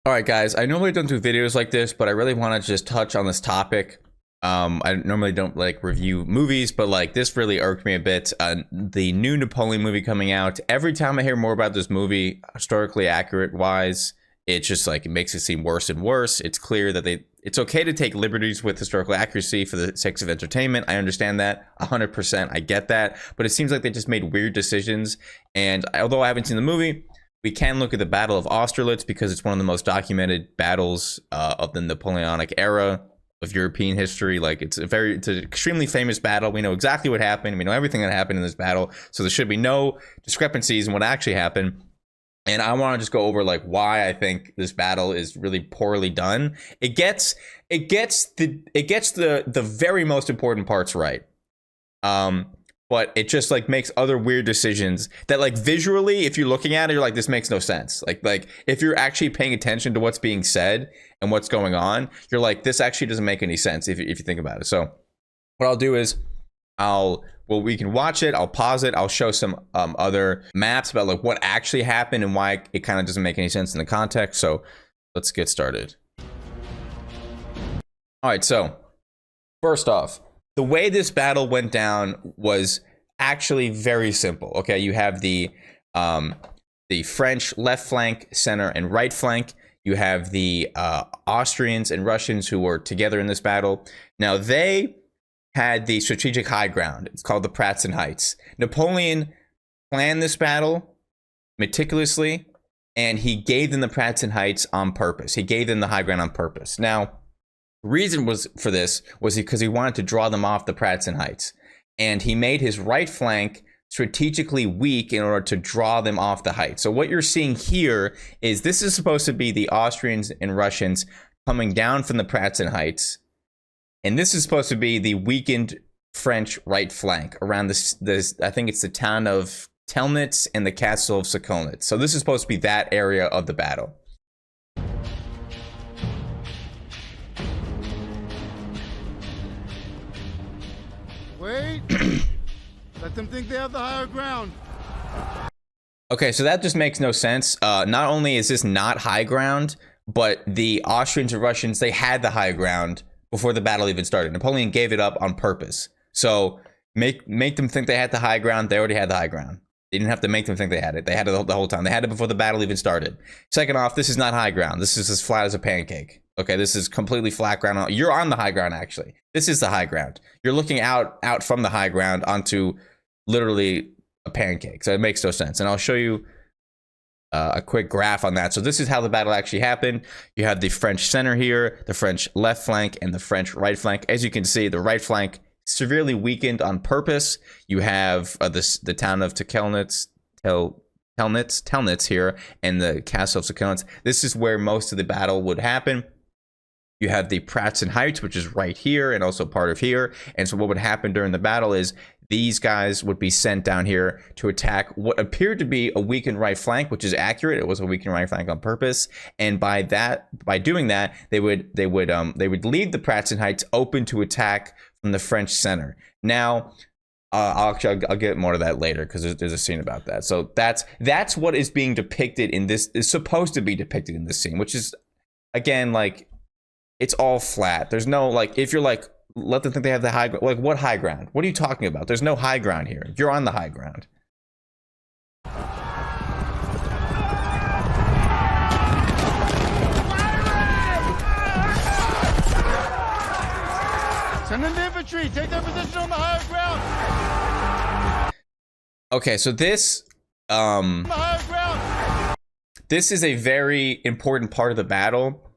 All right, guys, I normally don't do videos like this, but I really want to just touch on this topic. I normally don't like review movies, but like this really irked me a bit. The new Napoleon movie coming out. Every time I hear more about this movie, historically accurate wise, it just like it makes it seem worse and worse. It's clear that it's okay to take liberties with historical accuracy for the sake of entertainment. I understand that 100%. I get that, but it seems like they just made weird decisions. And although I haven't seen the movie, we can look at the Battle of Austerlitz because it's one of the most documented battles of the Napoleonic era of European history. Like it's an extremely famous battle. We know exactly what happened. We know everything that happened in this battle. So there should be no discrepancies in what actually happened. And I want to just go over like why I think this battle is really poorly done. It gets the very most important parts right. But it just like makes other weird decisions that like visually, if you're looking at it, you're like, this makes no sense. Like if you're actually paying attention to what's being said and what's going on, you're like, this actually doesn't make any sense if you think about it. So what I'll do is we can watch it. I'll pause it. I'll show some other maps about like what actually happened and why it kind of doesn't make any sense in the context. So let's get started. All right. So first off, the way this battle went down was actually very simple. Okay, you have the French left flank, center, and right flank. You have the Austrians and Russians who were together in this battle. Now, they had the strategic high ground. It's called the Pratzen Heights. Napoleon planned this battle meticulously, and he gave them the Pratzen Heights on purpose. He gave them the high ground on purpose. Now, reason was because he wanted to draw them off the Pratzen Heights, and he made his right flank strategically weak in order to draw them off the heights. So what you're seeing here is this is supposed to be the Austrians and Russians coming down from the Pratzen Heights, and this is supposed to be the weakened French right flank around this I think it's the town of Telnitz and the castle of Sokolnitz. So this is supposed to be that area of the battle. Wait. Let them think they have the higher ground. Okay, so that just makes no sense. Not only is this not high ground, but the Austrians and Russians, they had the high ground before the battle even started. Napoleon gave it up on purpose. So make them think they had the high ground. They already had the high ground. They didn't have to make them think they had it. They had it the whole time. They had it before the battle even started. Second off, this is not high ground. This is as flat as a pancake. Okay, this is completely flat ground. You're on the high ground, actually. This is the high ground. You're looking out from the high ground onto literally a pancake. So it makes no sense. And I'll show you a quick graph on that. So this is how the battle actually happened. You have the French center here, the French left flank, and the French right flank. As you can see, the right flank severely weakened on purpose. You have the town of Telnitz here, and the castle of Sokolnitz. This is where most of the battle would happen. You have the Pratzen Heights, which is right here and also part of here. And so what would happen during the battle is these guys would be sent down here to attack what appeared to be a weakened right flank, which is accurate. It was a weakened right flank on purpose. And by doing that, they would leave the Pratzen Heights open to attack from the French center. Now, I'll get more to that later because there's a scene about that. So that's what is being depicted in this, is supposed to be depicted in this scene, which is, again, like, it's all flat. There's no, like, if you're like, let them think they have the high ground. Like, what high ground? What are you talking about? There's no high ground here. You're on the high ground. Send in the infantry. Take their position on the higher ground. Okay, so this this is a very important part of the battle.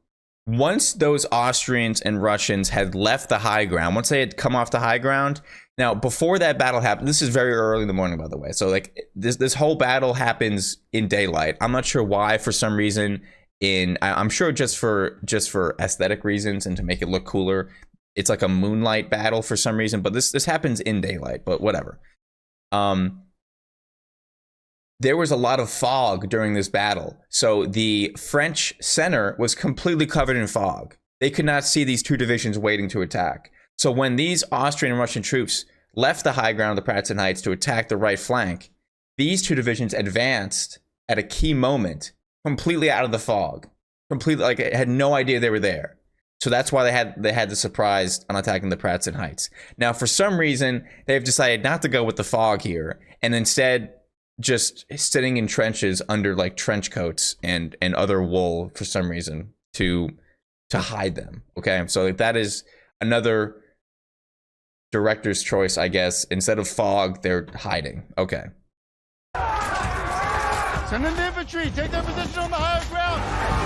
Once those Austrians and Russians had left the high ground, once they had come off the high ground, now before that battle happened, this is very early in the morning, by the way. So like this whole battle happens in daylight. I'm not sure why, for some reason, I'm sure just for aesthetic reasons and to make it look cooler. It's like a moonlight battle for some reason, but this happens in daylight, but whatever. There was a lot of fog during this battle. So the French center was completely covered in fog. They could not see these two divisions waiting to attack. So when these Austrian and Russian troops left the high ground of the Pratzen Heights to attack the right flank, these two divisions advanced at a key moment completely out of the fog. completely like had no idea they were there. So that's why they had the surprise on attacking the Pratzen Heights. Now, for some reason, they've decided not to go with the fog here, and instead just sitting in trenches under like trench coats and other wool for some reason to hide them. Okay, so that is another director's choice, I guess. Instead of fog, they're hiding. Okay. Send in the infantry. Take their position on the higher ground.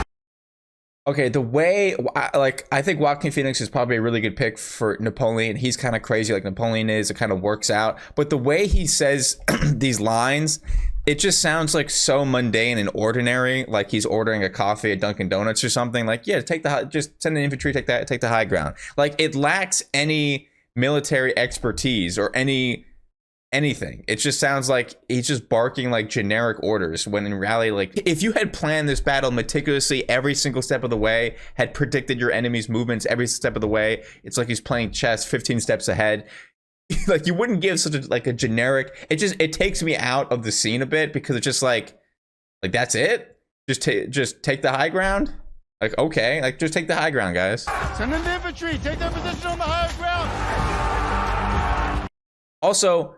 Okay, the way, like, I think Joaquin Phoenix is probably a really good pick for Napoleon. He's kind of crazy like Napoleon is. It kind of works out. But the way he says these lines, it just sounds like so mundane and ordinary. Like he's ordering a coffee at Dunkin' Donuts or something. Like, yeah, just send the infantry, take the high ground. Like, it lacks any military expertise or anything. It just sounds like he's just barking like generic orders, when in reality, like, if you had planned this battle meticulously every single step of the way, had predicted your enemy's movements every step of the way, it's like he's playing chess 15 steps ahead. Like, you wouldn't give such a generic, it takes me out of the scene a bit, because it's just like that's it? Just take the high ground? Like, okay, like, just take the high ground, guys. Send in the infantry. Take their position on the higher ground. Also,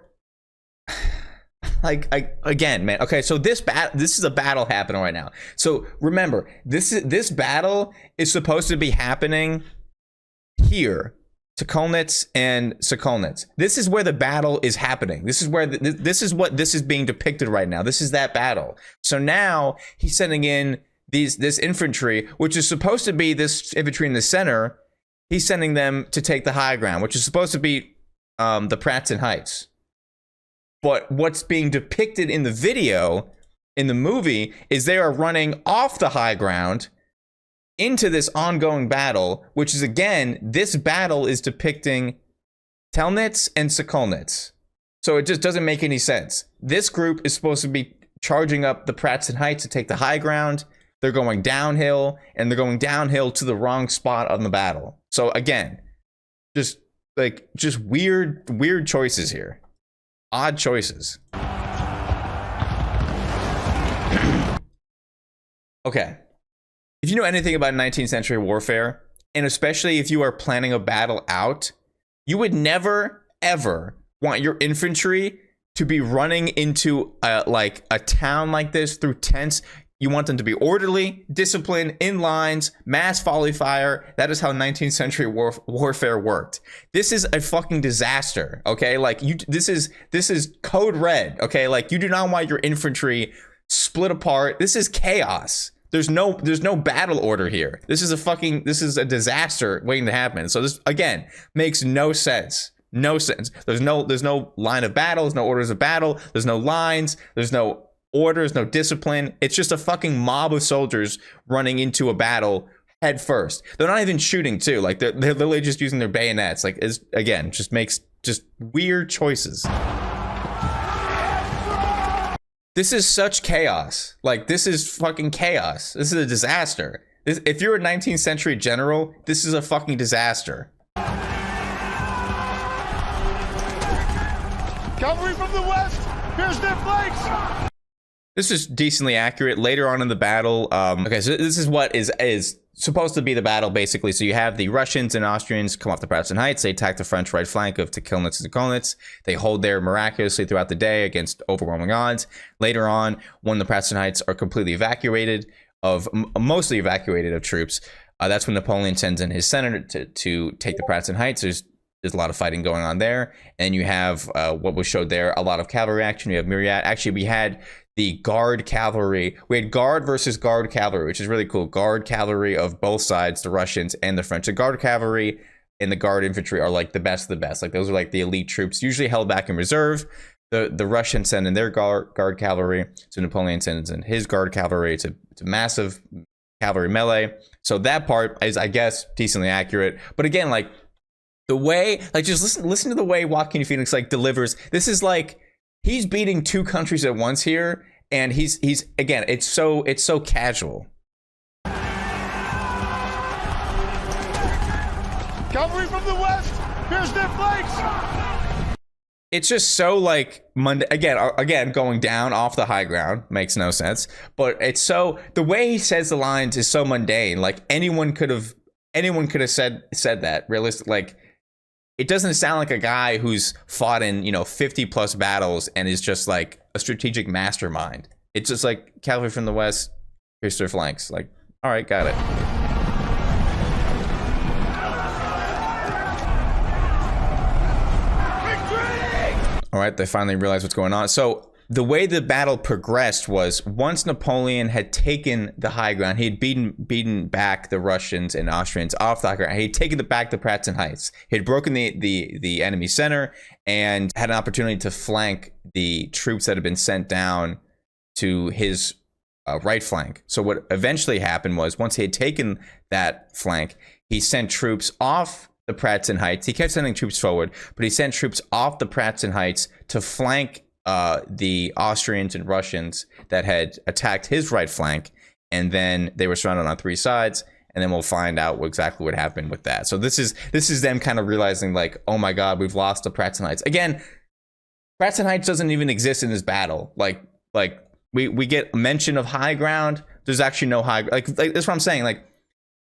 like, again, man. Okay, so this is a battle happening right now. So remember, this battle is supposed to be happening here, to Kolnitz and Sokolnitz. This is where the battle is happening. This is where this is being depicted right now. This is that battle. So now he's sending in this infantry, which is supposed to be this infantry in the center. He's sending them to take the high ground, which is supposed to be the Pratzen Heights. But what's being depicted in the video, in the movie, is they are running off the high ground into this ongoing battle, which is, again, this battle is depicting Telnitz and Sokolnitz. So it just doesn't make any sense. This group is supposed to be charging up the Pratzen Heights to take the high ground. They're going downhill, and they're going downhill to the wrong spot on the battle. So again, just weird choices here. Odd choices. Okay. If you know anything about 19th century warfare, and especially if you are planning a battle out, you would never, ever want your infantry to be running into a town like this through tents. You want them to be orderly, disciplined, in lines, mass volley fire. That is how 19th century warfare worked. This is a fucking disaster, okay? Like, this is code red, okay? Like, you do not want your infantry split apart. This is chaos. There's no battle order here. This is a disaster waiting to happen. So this, again, makes no sense. No sense. There's no line of battle. There's no orders of battle. There's no lines. There's no orders, no discipline. It's just a fucking mob of soldiers running into a battle head first. They're not even shooting too. Like, they're literally just using their bayonets. Like, again, just makes weird choices. This is such chaos. Like, this is fucking chaos. This is a disaster. If you're a 19th century general, this is a fucking disaster. Cavalry from the west. Here's their flanks. This is decently accurate. Later on in the battle, okay, so this is what is supposed to be the battle, basically. So you have the Russians and Austrians come off the Pratzen Heights. They attack the French right flank of Tekilnitz and Sokolnitz. They hold there miraculously throughout the day against overwhelming odds. Later on, when the Pratzen Heights are completely evacuated, mostly evacuated of troops, that's when Napoleon sends in his center to take the Pratzen Heights. There's a lot of fighting going on there. And you have what was showed there, a lot of cavalry action. We have myriad. Actually, we had the guard cavalry. We had guard versus guard cavalry, which is really cool. Guard cavalry of both sides, the Russians and the French. The guard cavalry and the guard infantry are like the best of the best. Like, those are like the elite troops, usually held back in reserve. The Russians send in their guard cavalry. So Napoleon sends in his guard cavalry. It's a massive cavalry melee. So that part is, I guess, decently accurate. But again, like, the way, like, just listen to the way Joaquin Phoenix like delivers. This is like, he's beating two countries at once here, and he's again, it's so casual. Cavalry from the west. Here's their flanks. it's just so like Monday again going down off the high ground makes no sense, but it's so the way he says the lines is so mundane. Like anyone could have said that realistic. Like it doesn't sound like a guy who's fought in 50 plus battles and is just like a strategic mastermind. It's just like cavalry from the west, here's their flanks. Like, all right, got it. All right, they finally realized what's going on. So the way the battle progressed was once Napoleon had taken the high ground, he had beaten back the Russians and Austrians off the high ground. He had taken back the Pratzen Heights. He had broken the enemy center and had an opportunity to flank the troops that had been sent down to his right flank. So what eventually happened was once he had taken that flank, he sent troops off the Pratzen Heights. He kept sending troops forward, but he sent troops off the Pratzen Heights to flank the Austrians and Russians that had attacked his right flank, and then they were surrounded on three sides, and then we'll find out exactly what happened with that. So this is them kind of realizing like, oh my god, we've lost the Pratzen Heights. Again, Pratzen Heights doesn't even exist in this battle. Like we get mention of high ground. There's actually no high, like that's what I'm saying. Like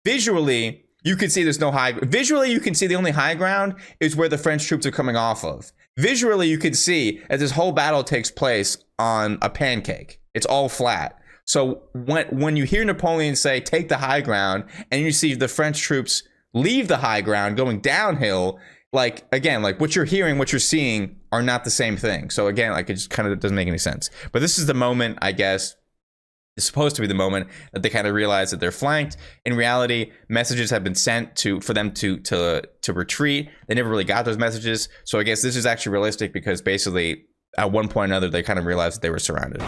visually, you can see there's no high. Visually, you can see the only high ground is where the French troops are coming off of. Visually, you can see that this whole battle takes place on a pancake. It's all flat. So when you hear Napoleon say, take the high ground, and you see the French troops leave the high ground going downhill, like, again, like what you're hearing, what you're seeing are not the same thing. So again, like it just kind of doesn't make any sense. But this is the moment, I guess, it's supposed to be the moment that they kind of realize that they're flanked. In reality, messages have been sent for them to retreat. They never really got those messages. So I guess this is actually realistic because basically at one point or another, they kind of realized that they were surrounded.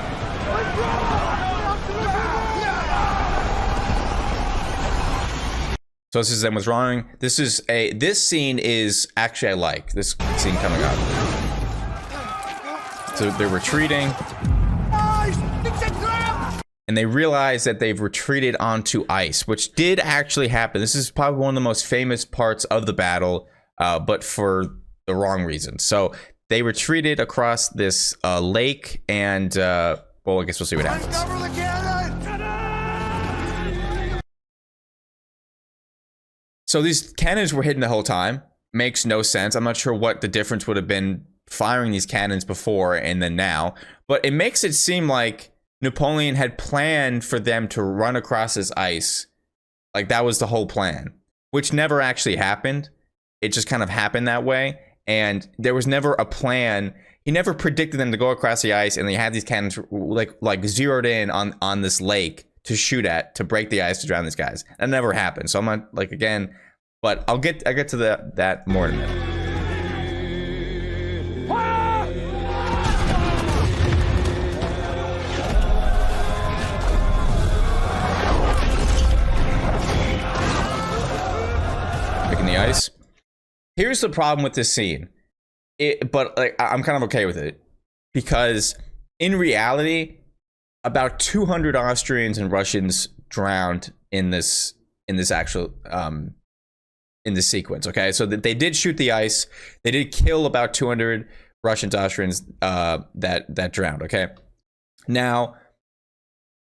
So this is them withdrawing. This scene is actually, I like this scene coming up. So they're retreating. And they realize that they've retreated onto ice, which did actually happen. This is probably one of the most famous parts of the battle, but for the wrong reasons. So they retreated across this lake, and well, I guess we'll see what happens. So these cannons were hidden the whole time. Makes no sense. I'm not sure what the difference would have been firing these cannons before and then now, but it makes it seem like Napoleon had planned for them to run across this ice. Like that was the whole plan, which never actually happened. It just kind of happened that way. And there was never a plan. He never predicted them to go across the ice, and they had these cannons like zeroed in on this lake to shoot at, to break the ice, to drown these guys. That never happened. So I'm not like, again, but I'll get to that more in a minute. The ice. Here's the problem with this scene, but like I'm kind of okay with it because in reality, about 200 Austrians and Russians drowned in this actual in this sequence. Okay, so that they did shoot the ice, they did kill about 200 Russians, Austrians that drowned. Okay, now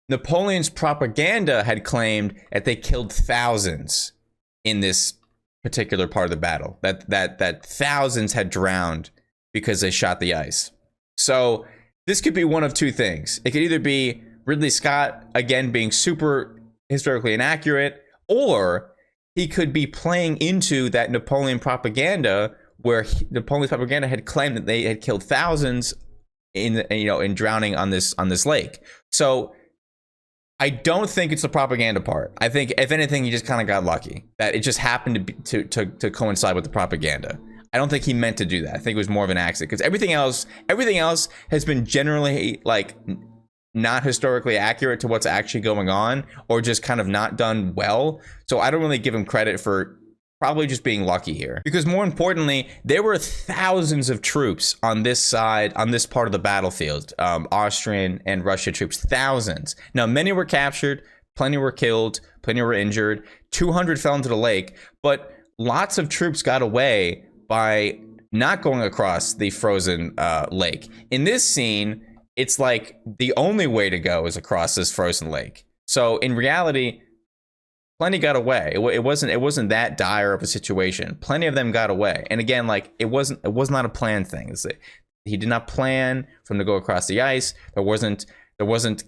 Napoleon's propaganda had claimed that they killed thousands in this particular part of the battle, that thousands had drowned because they shot the ice. So this could be one of two things. It could either be Ridley Scott again being super historically inaccurate, or he could be playing into that Napoleon propaganda where Napoleon's propaganda had claimed that they had killed thousands in drowning on this lake. So I don't think it's the propaganda part. I think, if anything, he just kind of got lucky that it just happened to coincide with the propaganda. I don't think he meant to do that. I think it was more of an accident because everything else has been generally like not historically accurate to what's actually going on, or just kind of not done well. So I don't really give him credit for probably just being lucky here, because more importantly, there were thousands of troops on this side, on this part of the battlefield, Austrian and Russian troops, thousands. Now, many were captured, plenty were killed, plenty were injured, 200 fell into the lake, but lots of troops got away by not going across the frozen lake. In this scene, it's like the only way to go is across this frozen lake. So in reality, plenty got away. It wasn't that dire of a situation. Plenty of them got away. And again, like it was not a planned thing. He did not plan for them to go across the ice. There wasn't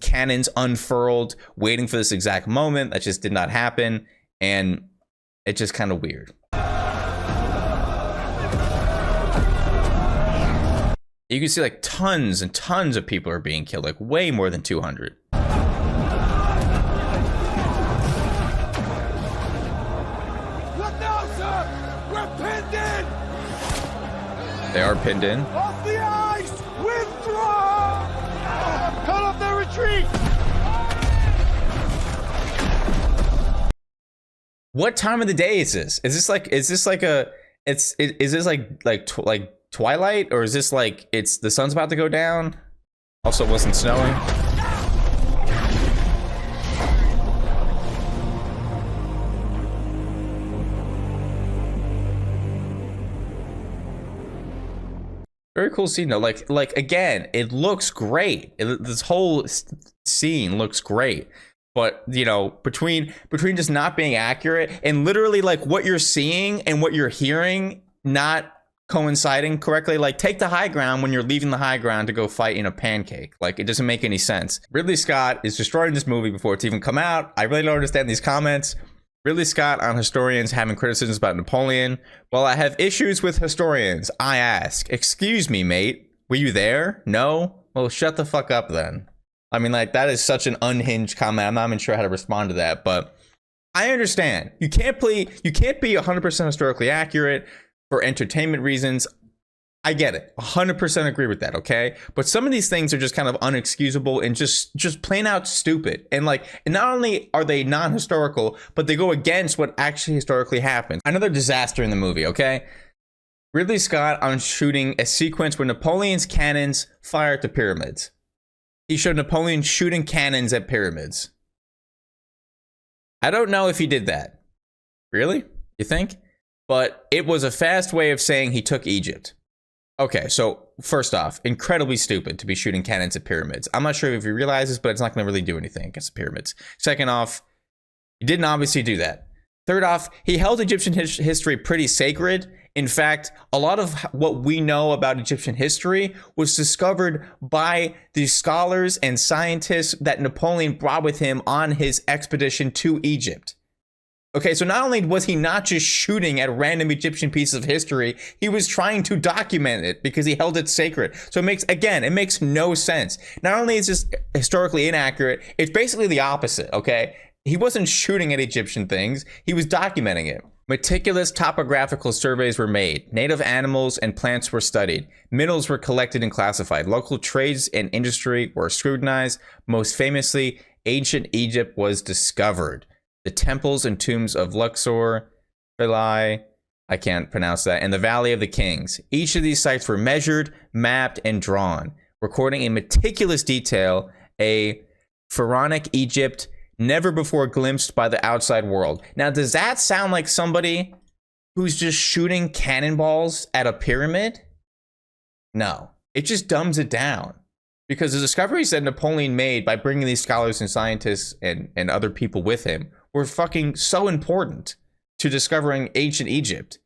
cannons unfurled waiting for this exact moment. That just did not happen. And it's just kind of weird. You can see like tons and tons of people are being killed, like way more than 200. What now, sir? We're pinned in! They are pinned in. Off the ice! Withdraw! Cut off their retreat! What time of the day is this? Is this like Twilight, or is this like it's the sun's about to go down? Also, it wasn't snowing. Very cool scene though. Like again, it looks great. This whole scene looks great. But you know, between just not being accurate and literally like what you're seeing and what you're hearing not coinciding correctly, like take the high ground when you're leaving the high ground to go fight in a pancake. Like it doesn't make any sense. Ridley Scott is destroying this movie before it's even come out. I really don't understand these comments. Ridley Scott on historians having criticisms about Napoleon. Well, I have issues with historians. I ask, excuse me, mate, were you there? No? Well, shut the fuck up then. I mean, like, that is such an unhinged comment. I'm not even sure how to respond to that, but I understand. You can't be 100% historically accurate for entertainment reasons. I get it. 100% agree with that, okay? But some of these things are just kind of unexcusable and just plain out stupid. And like, not only are they non-historical, but they go against what actually historically happened. Another disaster in the movie, okay? Ridley Scott on shooting a sequence where Napoleon's cannons fire at the pyramids. He showed Napoleon shooting cannons at pyramids. I don't know if he did that. Really? You think? But it was a fast way of saying he took Egypt. Okay, so first off, incredibly stupid to be shooting cannons at pyramids. I'm not sure if he realizes, but it's not going to really do anything against the pyramids. Second off, he didn't obviously do that. Third off, he held Egyptian history pretty sacred. In fact, a lot of what we know about Egyptian history was discovered by the scholars and scientists that Napoleon brought with him on his expedition to Egypt. Okay, so not only was he not just shooting at random Egyptian pieces of history, he was trying to document it because he held it sacred. So it makes no sense. Not only is this historically inaccurate, it's basically the opposite, okay? He wasn't shooting at Egyptian things, he was documenting it. Meticulous topographical surveys were made. Native animals and plants were studied. Minerals were collected and classified. Local trades and industry were scrutinized. Most famously, ancient Egypt was discovered. The temples and tombs of Luxor, Philae, I can't pronounce that, and the Valley of the Kings. Each of these sites were measured, mapped, and drawn, recording in meticulous detail a pharaonic Egypt never before glimpsed by the outside world. Now, does that sound like somebody who's just shooting cannonballs at a pyramid? No, it just dumbs it down. Because the discoveries that Napoleon made by bringing these scholars and scientists and other people with him were fucking so important to discovering ancient Egypt.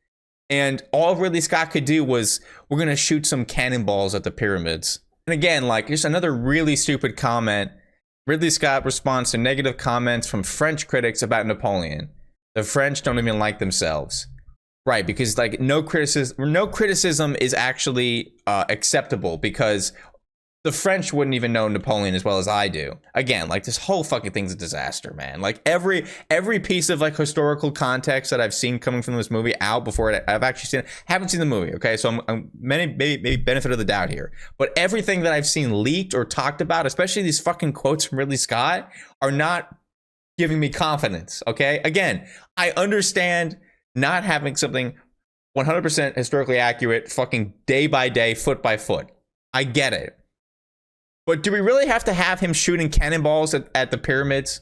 And all Ridley Scott could do was, we're gonna shoot some cannonballs at the pyramids. And again, like, just another really stupid comment. Ridley Scott responds to negative comments from French critics about Napoleon. The French don't even like themselves. Right, because like no criticism is actually acceptable, because the French wouldn't even know Napoleon as well as I do. Again, like, this whole fucking thing's a disaster, man. Like, every piece of like historical context that I've seen coming from this movie out before I've actually seen it. Haven't seen the movie, okay? So I'm maybe benefit of the doubt here. But everything that I've seen leaked or talked about, especially these fucking quotes from Ridley Scott, are not giving me confidence, okay? Again, I understand not having something 100% historically accurate, fucking day by day, foot by foot. I get it. But do we really have to have him shooting cannonballs at the pyramids?